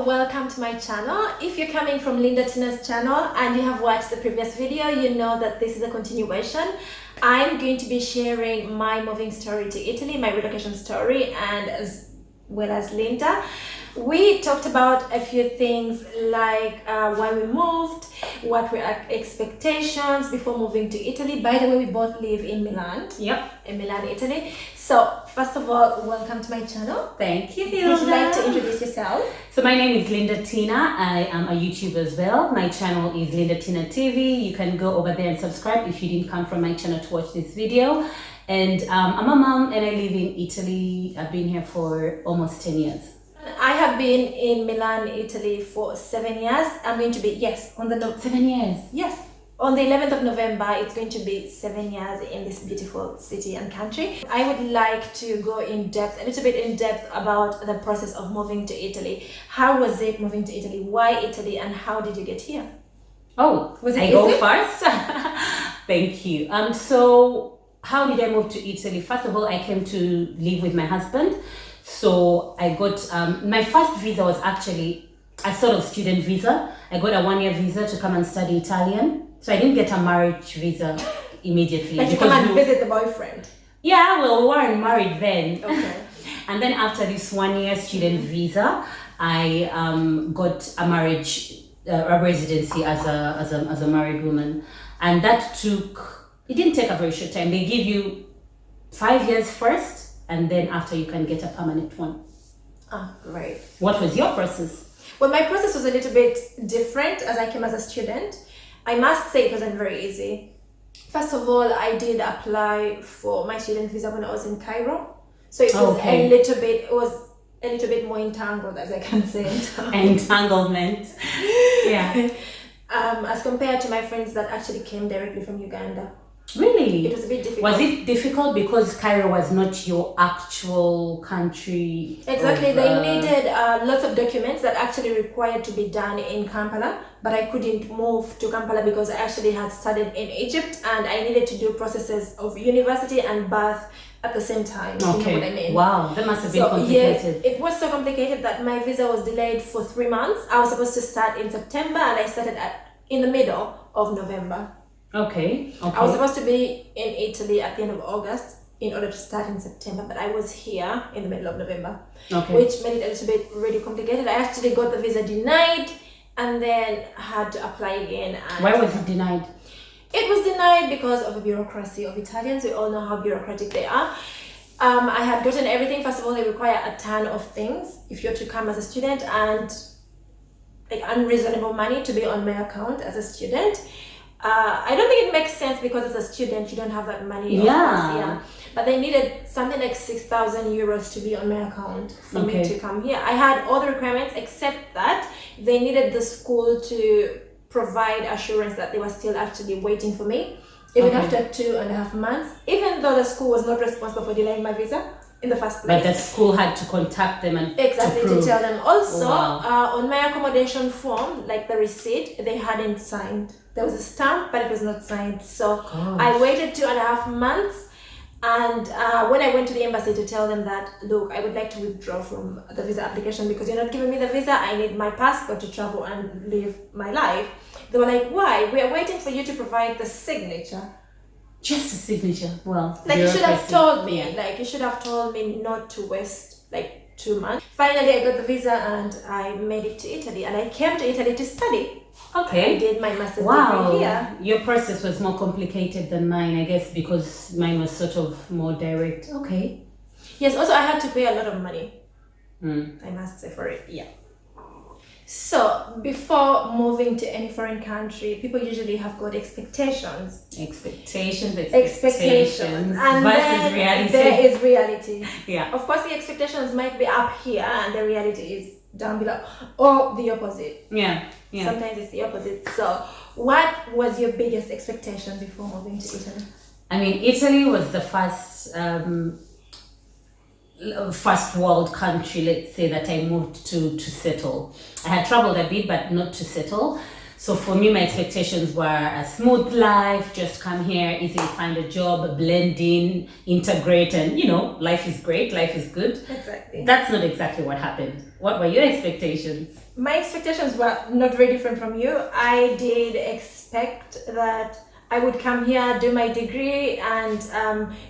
welcome to my channel. If you're coming from Linda Tina's channel and you have watched the previous video, you know that this is a continuation. I'm going to be sharing my moving story to Italy, my relocation story, and as well as Linda. We talked about a few things like why we moved, what were our expectations before moving to Italy. By the way, we both live in Milan. Yep. In Milan, Italy. So first of all, welcome to my channel. Thank you, Would you like to introduce yourself? So my name is Linda Tina. I am a YouTuber as well. My channel is Linda Tina TV. You can go over there and subscribe if you didn't come from my channel to watch this video. And I'm a mom and I live in Italy. I've been here for almost 10 years. I have been in Milan, Italy for 7 years. I'm going to be, on the 7 years? Yes. On the 11th of November, it's going to be 7 years in this beautiful city and country. I would like to go a little bit in depth about the process of moving to Italy. How was it moving to Italy? Why Italy? And how did you get here? Oh, was it I easy? go first? Thank you. So how did I move to Italy? First of all, I came to live with my husband. So I got, my first visa was actually a sort of student visa. I got a 1-year visa to come and study Italian. So I didn't get a marriage visa immediately. Like you come and visit the boyfriend? Yeah, well, we weren't married then. Okay. And then after this 1-year student visa, I got a marriage, a residency as a married woman. And it didn't take a very short time. They give you 5 years first, and then after you can get a permanent one. Ah, great. What was your process? Well, my process was a little bit different as I came as a student. I must say it wasn't very easy. First of all, I did apply for my student visa when I was in Cairo. So it was a little bit more entangled, as I can say. Entanglement. Yeah. As compared to my friends that actually came directly from Uganda. Really? It was a bit difficult. Was it difficult because Cairo was not your actual country? Exactly. They needed lots of documents that actually required to be done in Kampala, but I couldn't move to Kampala because I actually had studied in Egypt and I needed to do processes of university and birth at the same time. Okay. You know what I mean? Wow, that must have been complicated. Yeah, it was so complicated that my visa was delayed for 3 months. I was supposed to start in September and I started in the middle of November. Okay. I was supposed to be in Italy at the end of August in order to start in September, but I was here in the middle of November, which made it a little bit really complicated. I actually got the visa denied and then had to apply again. And why was it denied? It was denied because of the bureaucracy of Italians. We all know how bureaucratic they are. I had gotten everything. First of all, they require a ton of things if you're to come as a student and like unreasonable money to be on my account as a student. I don't think it makes sense because as a student you don't have that money. Yeah. But they needed something like 6,000 euros to be on my account for me to come here. I had all the requirements except that they needed the school to provide assurance that they were still actually waiting for me, even after 2.5 months, even though the school was not responsible for delaying my visa in the first place. But the school had to contact them and to tell them. Also, wow. On my accommodation form, like the receipt, they hadn't signed. There was a stamp, but it was not signed. So I waited 2.5 months. And when I went to the embassy to tell them that, look, I would like to withdraw from the visa application because you're not giving me the visa. I need my passport to travel and live my life. They were like, why? We are waiting for you to provide the signature. Just a signature. Well, like you should have told me. Like you should have told me not to waste like 2 months. Finally, I got the visa and I made it to Italy. And I came to Italy to study. Okay. I did my master's degree here. Your process was more complicated than mine, I guess, because mine was sort of more direct. Okay. Yes. Also, I had to pay a lot of money. I must say for it. Yeah. So, before moving to any foreign country, people usually have got expectations. Expectations. And versus reality. There is reality. Yeah. Of course, the expectations might be up here and the reality is down below. Or the opposite. Yeah. Sometimes it's the opposite. So, what was your biggest expectation before moving to Italy? I mean, Italy was the first world country, let's say, that I moved to settle. I had traveled a bit, but not to settle. So for me, my expectations were a smooth life, just come here, easily find a job, blend in, integrate, and life is great, life is good. Exactly. That's not exactly what happened. What were your expectations? My expectations were not very different from you. I did expect that I would come here, do my degree, and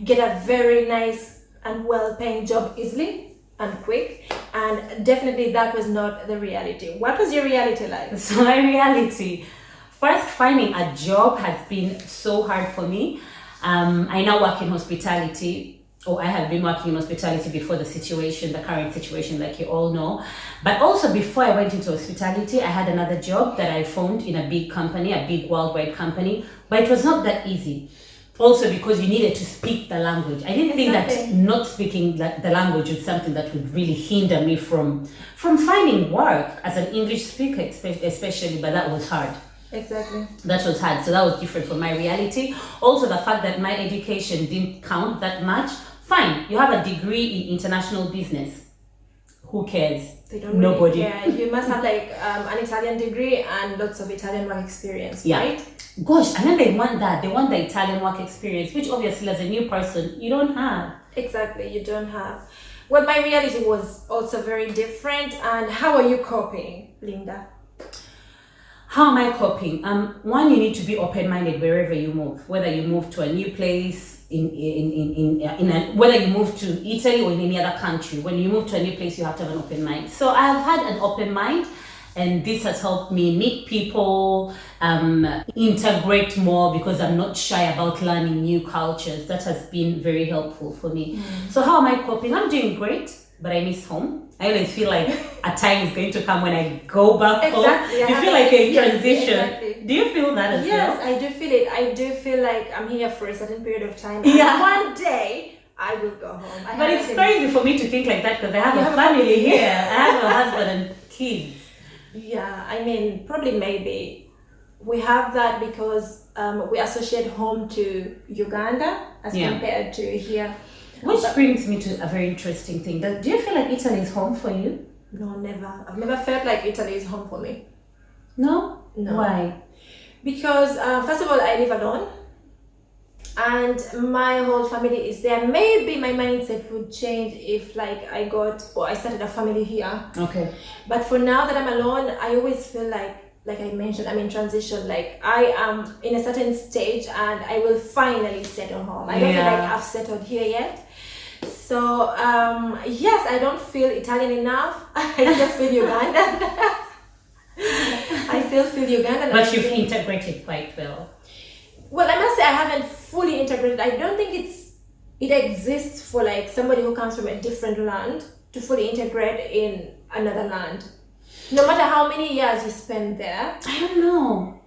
get a very nice and well-paying job easily and quick, and definitely that was not the reality. What was your reality like? So my reality, first, finding a job has been so hard for me. I now work in hospitality, or I have been working in hospitality before the current situation, like you all know. But also before I went into hospitality, I had another job that I found in a big company, a big worldwide company, but it was not that easy. Also because you needed to speak the language. I didn't think that not speaking the language was something that would really hinder me from finding work as an English speaker, especially, but that was hard. Exactly. That was hard. So that was different from my reality. Also the fact that my education didn't count that much. Fine, you have a degree in international business. Who cares? They don't Nobody. Really care. You must have like an Italian degree and lots of Italian work experience, right? Gosh, and then they want that. They want the Italian work experience, which obviously as a new person, you don't have. Exactly, you don't have. Well, my reality was also very different. And how are you coping, Linda? How am I coping? One, you need to be open-minded wherever you move. Whether you move to a new place, whether you move to Italy or in any other country, when you move to a new place, you have to have an open mind. So I have had an open mind, and this has helped me meet people, integrate more, because I'm not shy about learning new cultures. That has been very helpful for me. So how am I coping? I'm doing great, but I miss home. I always feel like a time is going to come when I go back home. You feel like a transition. Exactly. Do you feel that as well? Yes, I do feel it. I do feel like I'm here for a certain period of time. And Yeah. one day I will go home. But it's crazy for me to think like that, because I have a family here. I have a husband and kids. Yeah, I mean, probably maybe we have that because we associate home to Uganda as compared to here. Which brings me to a very interesting thing. Do you feel like Italy is home for you? No, never. I've never felt like Italy is home for me. No? No. Why? Because first of all, I live alone, and my whole family is there. Maybe my mindset would change if I started a family here. Okay. But for now that I'm alone, I always feel like I mentioned, I'm in transition. Like I am in a certain stage, and I will finally settle home. I don't feel like I've settled here yet. So yes, I don't feel Italian enough. I still feel Ugandan. But you've integrated quite well. Well, I must say I haven't fully integrated. I don't think it exists for somebody who comes from a different land to fully integrate in another land. No matter how many years you spend there. I don't know.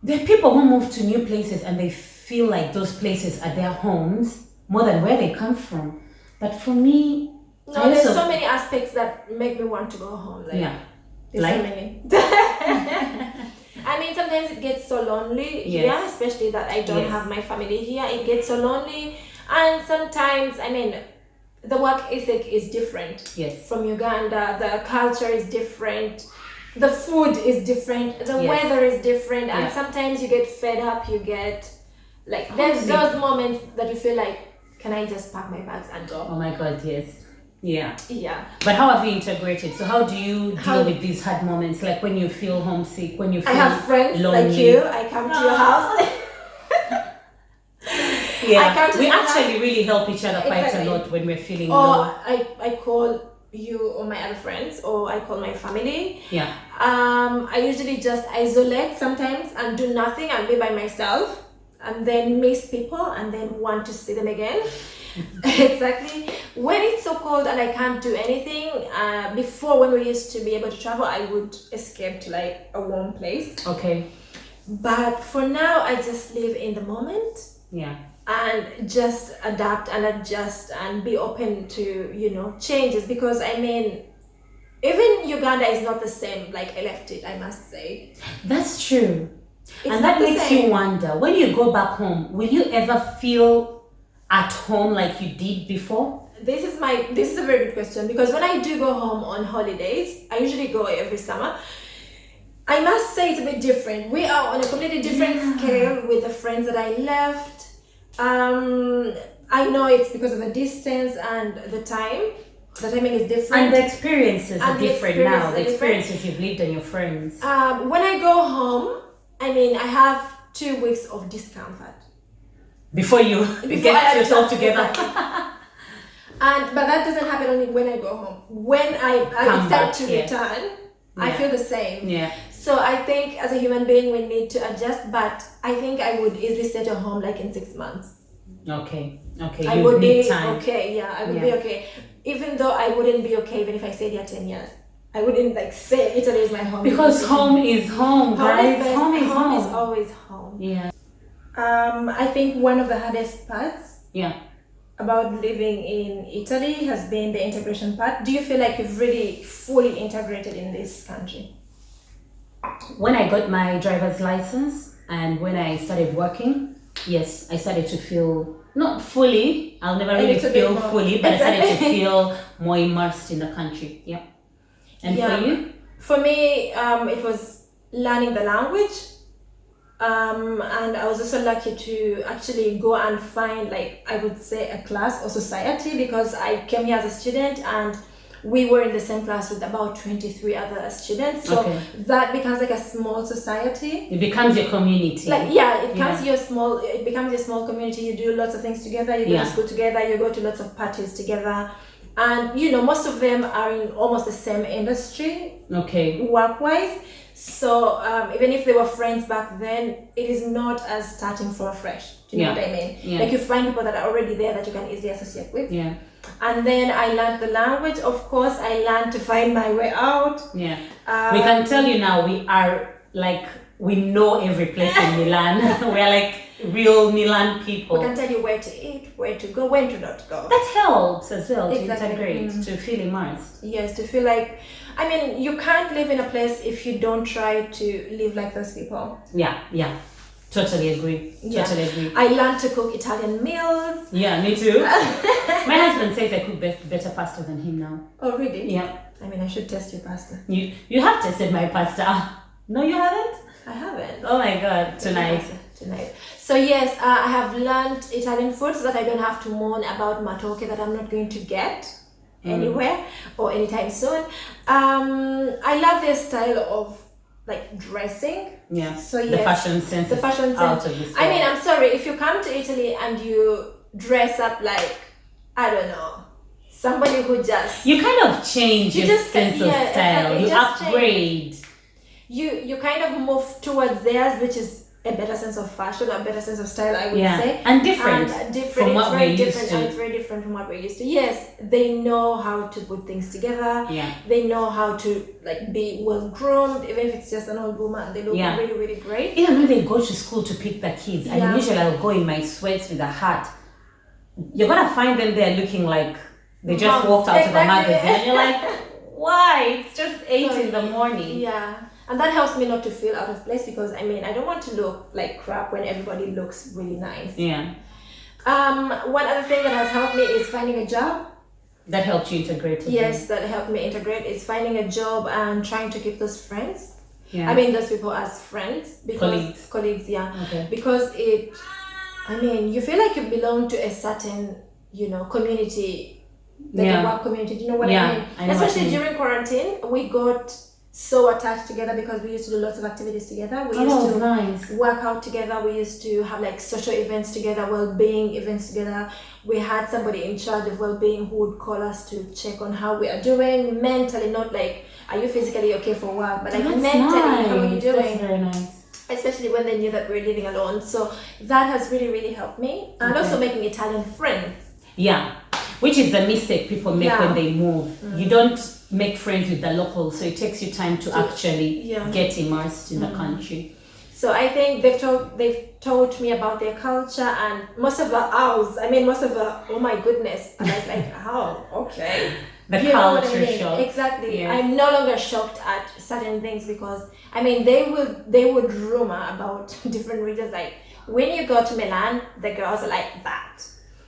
There are people who move to new places and they feel like those places are their homes more than where they come from. But for me, there's so many aspects that make me want to go home. There's so many. I mean, sometimes it gets so lonely here, especially that I don't have my family here. It gets so lonely, and sometimes, I mean, the work ethic is different from Uganda. The culture is different. The food is different. The weather is different, and sometimes you get fed up. You get there's those moments that you feel like, can I just pack my bags and go? Oh my God, yes. Yeah. But how have you integrated? So how do you deal with these hard moments? Like when you feel homesick, when you feel I have friends lonely. like you. I come to your house. We actually really help each other quite a lot when we're feeling low. I call you or my other friends, or I call my family. Yeah. I usually just isolate sometimes and do nothing and be by myself, and then miss people and then want to see them again. Exactly. When it's so cold and I can't do anything, before when we used to be able to travel, I would escape to a warm place. Okay. But for now, I just live in the moment. Yeah. And just adapt and adjust and be open to, changes, because I mean, even Uganda is not the same like I left it, I must say. That's true. And that makes you wonder, when you go back home, will you ever feel at home like you did before? This is a very good question, because when I do go home on holidays, I usually go every summer. I must say it's a bit different. We are on a completely different scale with the friends that I left. I know it's because of the distance and the time. The timing is different. And the experiences are And the different now. The experiences are experiences you've lived and your friends. When I go home, I mean, I have 2 weeks of discomfort. Before you get yourself together. But that doesn't happen only when I go home. When I start to return, I feel the same. Yeah. So I think as a human being, we need to adjust. But I think I would easily settle home like in 6 months. Okay. I You would need be time. okay. Yeah, I would be okay. Even though I wouldn't be okay even if I stayed here 10 years. I wouldn't like say Italy is my home. Because home is home, guys. Home is always home. Yeah. I think one of the hardest parts Yeah. about living in Italy has been the integration part. Do you feel like you've really fully integrated in this country? When I got my driver's license and when I started working, yes, I started to feel not fully. I'll never really feel fully, but I started to feel more immersed in the country. Yeah. And for you? For me, it was learning the language. And I was also lucky to actually go and find, like, I would say a class or society, because I came here as a student and we were in the same class with about 23 other students. So that becomes like a small society. It becomes your community. Like, it becomes your small community. You do lots of things together. You go to school together. You go to lots of parties together. And, you know, most of them are in almost the same industry. Work-wise. So even if they were friends back then, it is not as starting from fresh. Do you know what I mean? Yeah. Like, you find people that are already there that you can easily associate with. Yeah. And then I learned the language. Of course, I learned to find my way out. Yeah. We can tell you now, we are like, we know every place in Milan. We are like real Milan people. We can tell you where to eat, where to go, when to not go. That helps as well to Exactly. integrate, to feel immersed. Yes, to feel like, I mean, you can't live in a place if you don't try to live like those people. Yeah. Totally agree. Totally agree. I learned to cook Italian meals. Yeah, me too. My husband says I cook better pasta than him now. Oh, really? Yeah. I mean, I should test your pasta. You have tested my pasta. No, you haven't? I haven't. Oh my God, tonight. So yes, I have learned Italian food so that I don't have to moan about matoke that I'm not going to get anywhere or anytime soon. I love their style of like dressing. Yeah. So yes, the fashion sense. Out of this. I mean, I'm sorry if you come to Italy and you dress up like, I don't know, somebody who just you kind of change your sense of style. You upgrade. You kind of move towards theirs, which is a better sense of fashion, a better sense of style, I would say. And different. From what we're used to. And it's very different from what we're used to. Yes, they know how to put things together. Yeah. They know how to like be well groomed, even if it's just an old woman. They look really, really great. Even when they go to school to pick the kids, and usually I'll go in my sweats with a hat. You're gonna find them there looking like they just walked out of a magazine. And you're like, why? It's just 8 in the morning. Yeah. And that helps me not to feel out of place, because I mean, I don't want to look like crap when everybody looks really nice. Yeah. One other thing that has helped me is finding a job. That helped you integrate. Yes, that helped me integrate. Is finding a job and trying to keep those friends. Yeah. I mean, those people as friends. Because, colleagues, yeah. Okay. Because you feel like you belong to a certain, community. Like a work community. Do you know what I mean? Especially during quarantine, we got so attached together because we used to do lots of activities together. We used to work out together. We used to have like social events together, well-being events together. We had somebody in charge of well-being who would call us to check on how we are doing mentally, not like, are you physically okay for work, but like mentally, how are you doing? That's very nice. Especially when they knew that we were living alone. So that has really, really helped me. And also making Italian friends. Yeah, which is the mistake people make when they move. You don't make friends with the locals, so it takes you time to actually get immersed in the country. So I think they've taught me about their culture, and most of the oh my goodness, I'm like how okay. The culture shock. Exactly. Yes. I'm no longer shocked at certain things because they would rumor about different regions, like when you go to Milan, the girls are like that.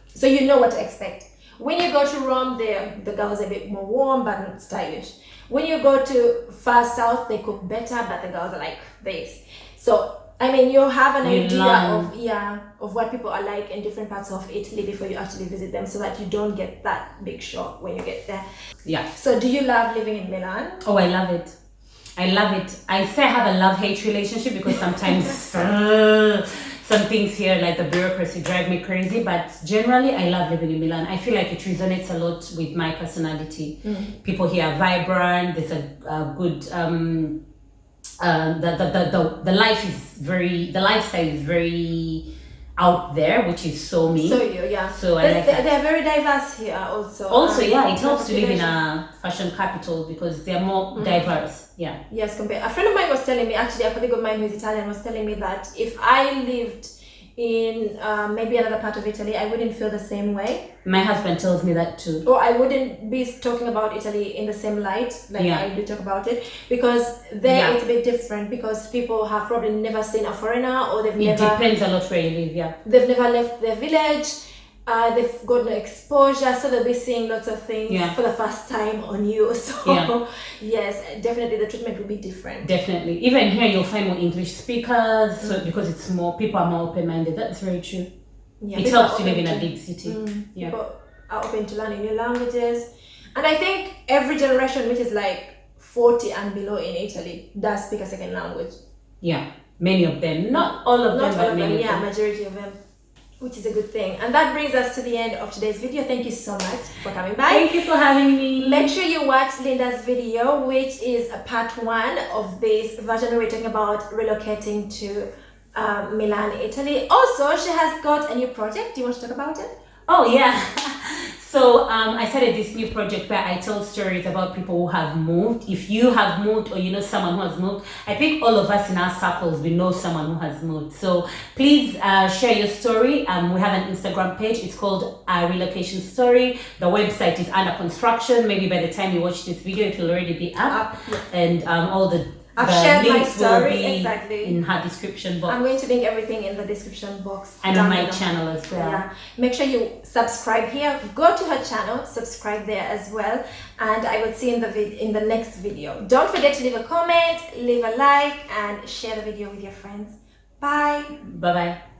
So you know what to expect. When you go to Rome, the girls are a bit more warm but stylish. when you go to far south, they cook better, but the girls are like this. So I mean, you have an idea of what people are like in different parts of Italy before you actually visit them, so that you don't get that big shock when you get there. Yeah. So do you love living in Milan? Oh, I love it. I love it. I say I have a love-hate relationship because sometimes some things here, like the bureaucracy, drive me crazy. But generally, I love living in Milan. I feel like it resonates a lot with my personality. People here are vibrant. There's a good the lifestyle is very out there, which is so me. So you, yeah. So I like that. They're very diverse here also. Also, yeah, it helps to live in a fashion capital because they're more diverse. Yeah. Yes, compared. A friend of mine was telling me, actually, a colleague of mine who's Italian was telling me that if I lived in maybe another part of Italy, I wouldn't feel the same way. My husband tells me that too. Or I wouldn't be talking about Italy in the same light like I do talk about it, because there it's a bit different, because people have probably never seen a foreigner, or they've never... It depends a lot where you live, yeah. They've never left their village. They've got no exposure, so they'll be seeing lots of things for the first time on you. So yes, definitely the treatment will be different. Definitely. Even here you'll find more English speakers, so because it's more, people are more open-minded. That's very true. Yeah, it helps to live in a big city. People are open to learning new languages. And I think every generation, which is like 40 and below in Italy, does speak a second language. Yeah, many of them. Not all of them, but many of them. Majority of them. Which is a good thing. And that brings us to the end of today's video. Thank you so much for coming by. Thank you for having me. Make sure you watch Linda's video, which is a part 1 of this version where we're talking about relocating to Milan, Italy. Also, she has got a new project. Do you want to talk about it? Oh, yeah. So I started this new project where I tell stories about people who have moved. If you have moved, or you know someone who has moved, I think all of us in our circles, we know someone who has moved. So please share your story. We have an Instagram page. It's called Relocation Story. The website is under construction. Maybe by the time you watch this video, it will already be up. And all the I've shared my links story will be in her description box. I'm going to link everything in the description box. And on my channel as well. Yeah. Make sure you subscribe here. Go to her channel, subscribe there as well. And I will see you in the next video. Don't forget to leave a comment, leave a like, and share the video with your friends. Bye. Bye-bye.